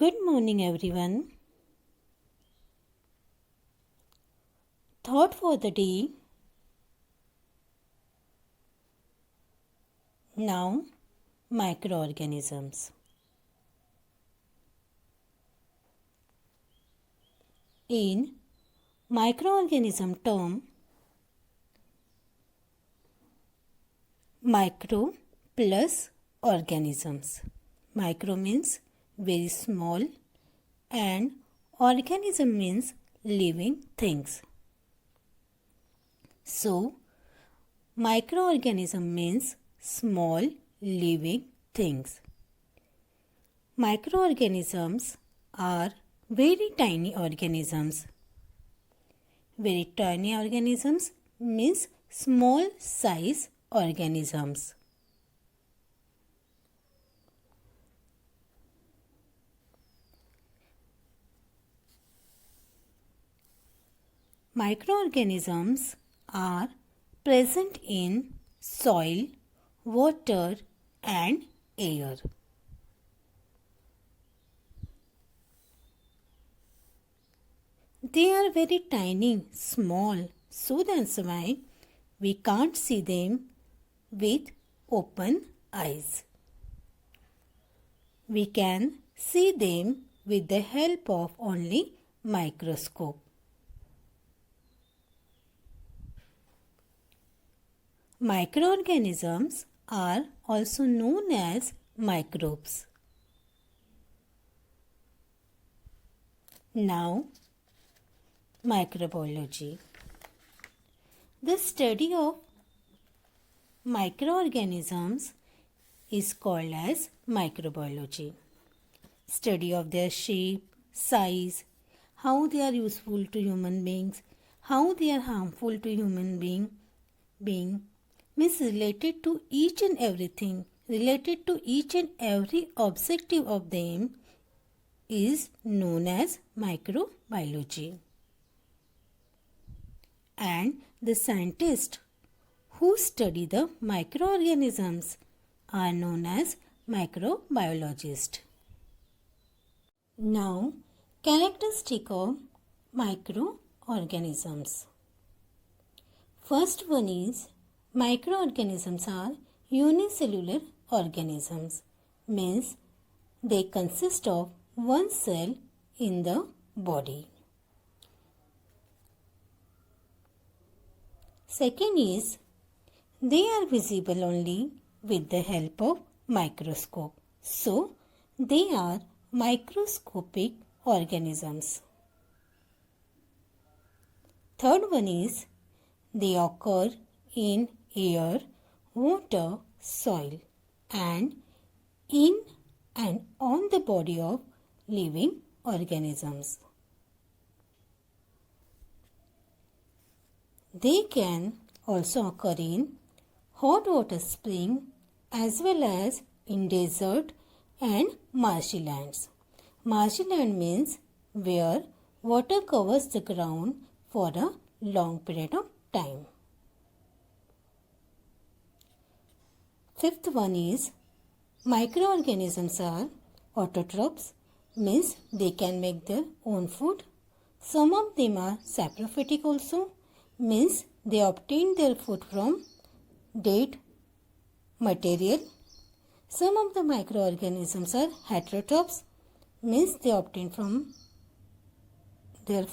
Good morning, everyone. Thought for the day. Now, microorganisms. In microorganism term, micro plus organisms. Micro means very small and organism means living things. So, microorganism means small living things. Microorganisms are very tiny organisms. Very tiny organisms means small size organisms. Microorganisms are present in soil, water and air. They are very tiny, small, so that's why we can't see them with open eyes. We can see them with the help of only microscope. Microorganisms are also known as microbes. Now, microbiology. The study of microorganisms is called as microbiology. Study of their shape, size, how they are useful to human beings, how they are harmful to human being means related to each and everything, related to each and every objective of them is known as microbiology. And the scientists who study the microorganisms are known as microbiologists. Now, characteristic of microorganisms. First one is microorganisms are unicellular organisms, means they consist of one cell in the body. Second is they are visible only with the help of microscope. So, they are microscopic organisms. Third one is they occur in air, water, soil and in and on the body of living organisms. They can also occur in hot water spring as well as in desert and marshy lands. Marshy land means where water covers the ground for a long period of time. Fifth one is microorganisms are autotrophs, means they can make their own food. Some of them are saprophytic also, means they obtain their food from dead material. Some of the microorganisms are heterotrophs, means they obtain their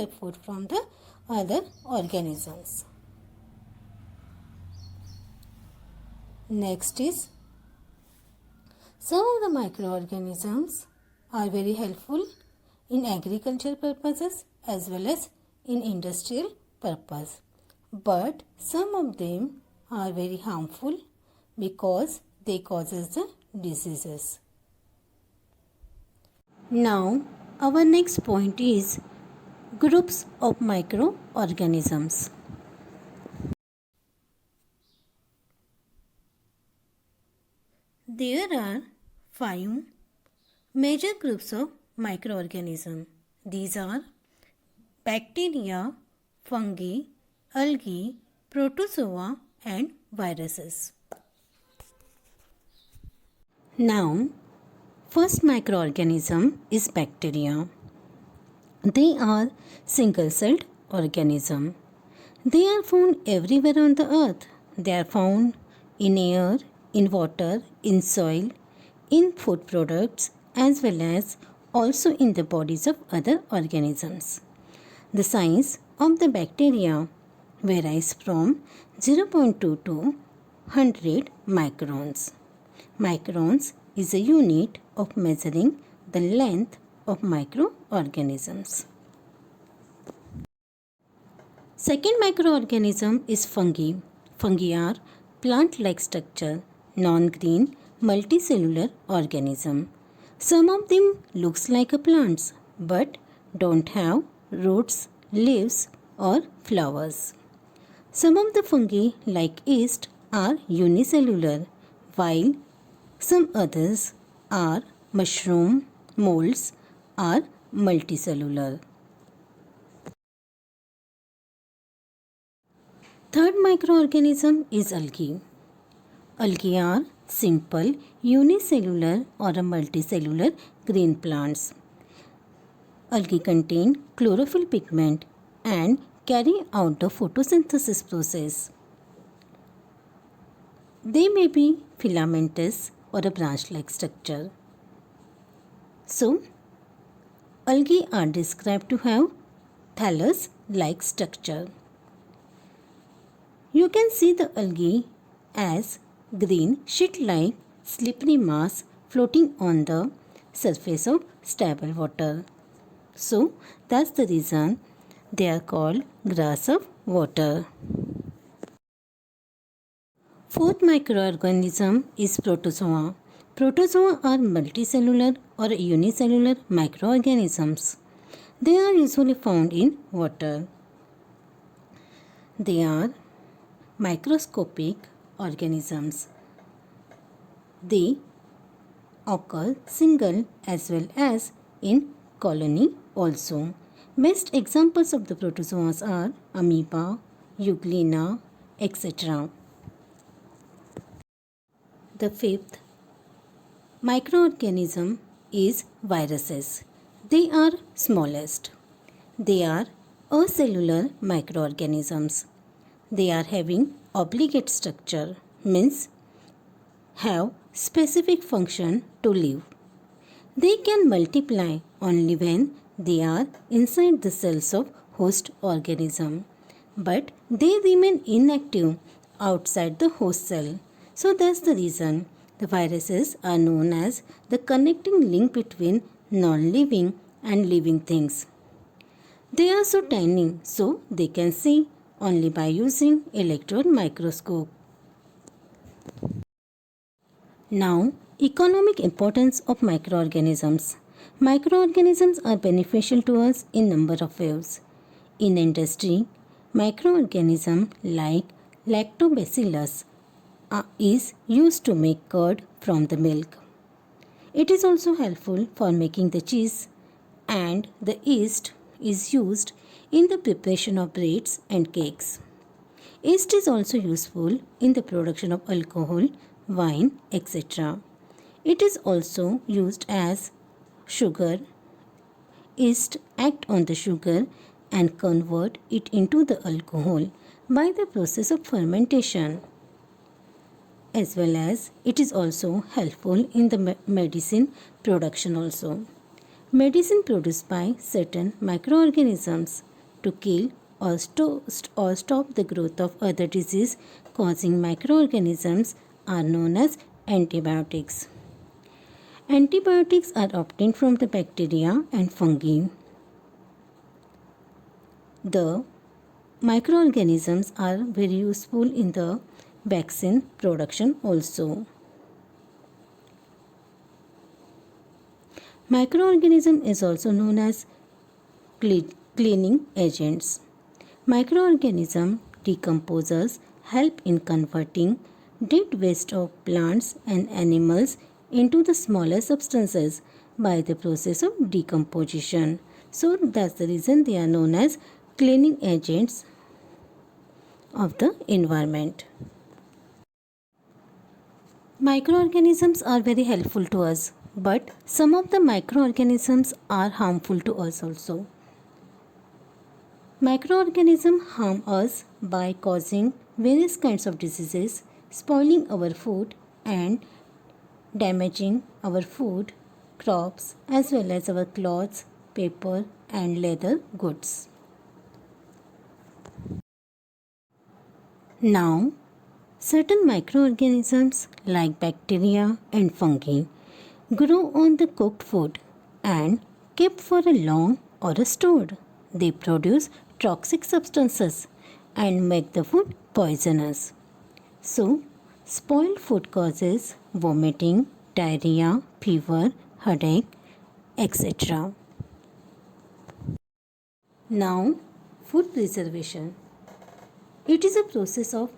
food from the other organisms. Next is some of the microorganisms are very helpful in agricultural purposes as well as in industrial purpose, but some of them are very harmful because they causes the diseases. Now our next point is groups of microorganisms. There are 5 major groups of microorganisms. These are bacteria, fungi, algae, protozoa and viruses. Now, First microorganism is bacteria. They are single-celled organism. They are found everywhere on the earth. They are found in air, in water, in soil, in food products, as well as also in the bodies of other organisms. The size of the bacteria varies from 0.2 to 100 microns. Microns is a unit of measuring the length of microorganisms. Second microorganism is fungi. Fungi are plant-like structure, non-green, multicellular organism. Some of them looks like a plants but don't have roots, leaves or flowers. Some of the fungi like yeast are unicellular while some others are mushroom, molds are multicellular. Third microorganism is algae. Algae are simple unicellular or a multicellular green plants. Algae contain chlorophyll pigment and carry out the photosynthesis process. They may be filamentous or a branch-like structure. So, algae are described to have thallus-like structure. You can see the algae as green sheet-like slippery mass floating on the surface of stable water. So, that's the reason they are called grass of water. Fourth microorganism is protozoa. Protozoa are multicellular or unicellular microorganisms. They are usually found in water. They are microscopic organisms. They occur single as well as in colony also. Best examples of the protozoas are amoeba, euglena, etc. The fifth microorganism is viruses. They are smallest. They are acellular microorganisms. They are having obligate structure, means have specific function to live. They can multiply only when they are inside the cells of host organism, but they remain inactive outside the host cell. So that's the reason the viruses are known as the connecting link between non-living and living things. They are so tiny, so they can see only by using electron microscope. Now, economic importance of microorganisms. Microorganisms are beneficial to us in number of ways. In industry, microorganisms like lactobacillus is used to make curd from the milk. It is also helpful for making the cheese, and the yeast is used in the preparation of breads and cakes. Yeast is also useful in the production of alcohol, wine, etc. It is also used as sugar. Yeast act on the sugar and convert it into the alcohol by the process of fermentation. As well as it is also helpful in the medicine production also. Medicine produced by certain microorganisms to kill or stop the growth of other disease causing microorganisms are known as antibiotics. Antibiotics are obtained from the bacteria and fungi. The microorganisms are very useful in the vaccine production also. Microorganism is also known as cleaning agents. Microorganism decomposers help in converting dead waste of plants and animals into the smaller substances by the process of decomposition. So that's the reason they are known as cleaning agents of the environment. Microorganisms are very helpful to us. but some of the microorganisms are harmful to us also. Microorganisms harm us by causing various kinds of diseases, spoiling our food and damaging our food, crops, as well as our clothes, paper and leather goods. Now, certain microorganisms like bacteria and fungi grow on the cooked food and kept for a long or stored. They produce toxic substances and make the food poisonous. So, spoiled food causes vomiting, diarrhea, fever, headache, etc. Now, food preservation. It is a process of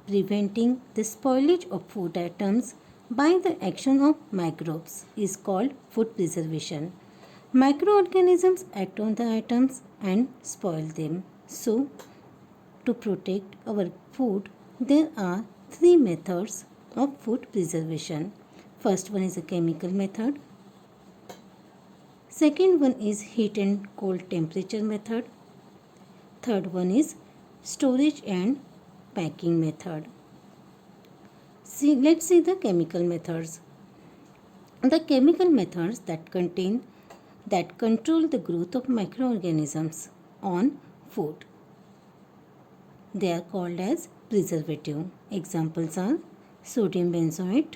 preventing the spoilage of food items by the action of microbes is called food preservation. Microorganisms act on the items and spoil them. So, to protect our food, there are three methods of food preservation. First one is a chemical method. Second one is heat and cold temperature method. Third one is storage and packing method. Let's see the chemical methods. The chemical methods that control the growth of microorganisms on food. They are called as preservative. Examples are sodium benzoate,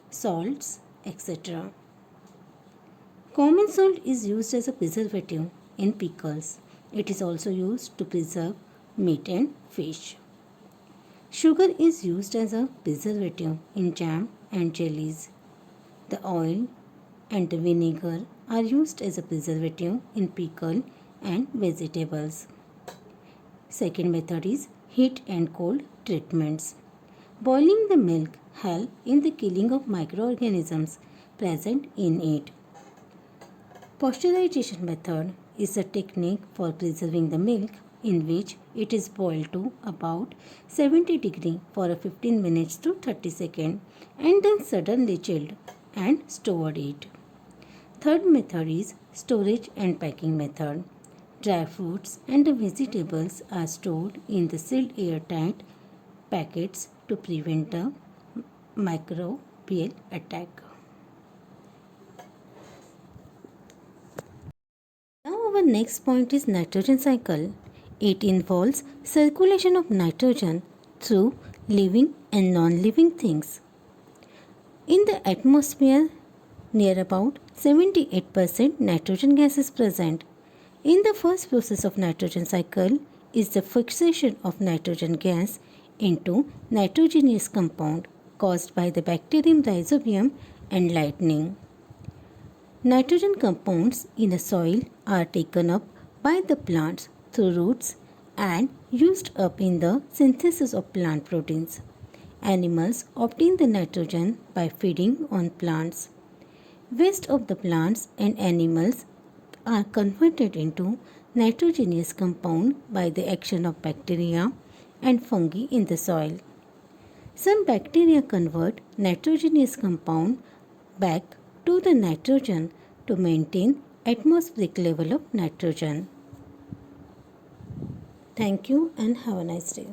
salts, etc. Common salt is used as a preservative in pickles. It is also used to preserve meat and fish. Sugar is used as a preservative in jam and jellies. The oil and the vinegar are used as a preservative in pickle and vegetables. Second method is heat and cold treatments. Boiling the milk helps in the killing of microorganisms present in it. Pasteurization method is a technique for preserving the milk in which it is boiled to about 70 degrees for 15 minutes to 30 seconds and then suddenly chilled and stored it. Third method is storage and packing method. Dry fruits and vegetables are stored in the sealed airtight packets to prevent a microbial attack. Now our next point is nitrogen cycle. It involves circulation of nitrogen through living and non-living things. In the atmosphere, near about 78% nitrogen gas is present. In the first process of nitrogen cycle is the fixation of nitrogen gas into nitrogenous compound caused by the bacterium Rhizobium and lightning. Nitrogen compounds in a soil are taken up by the plants through roots and used up in the synthesis of plant proteins. Animals obtain the nitrogen by feeding on plants. Waste of the plants and animals are converted into nitrogenous compound by the action of bacteria and fungi in the soil. Some bacteria convert nitrogenous compound back to the nitrogen to maintain atmospheric level of nitrogen. Thank you and have a nice day.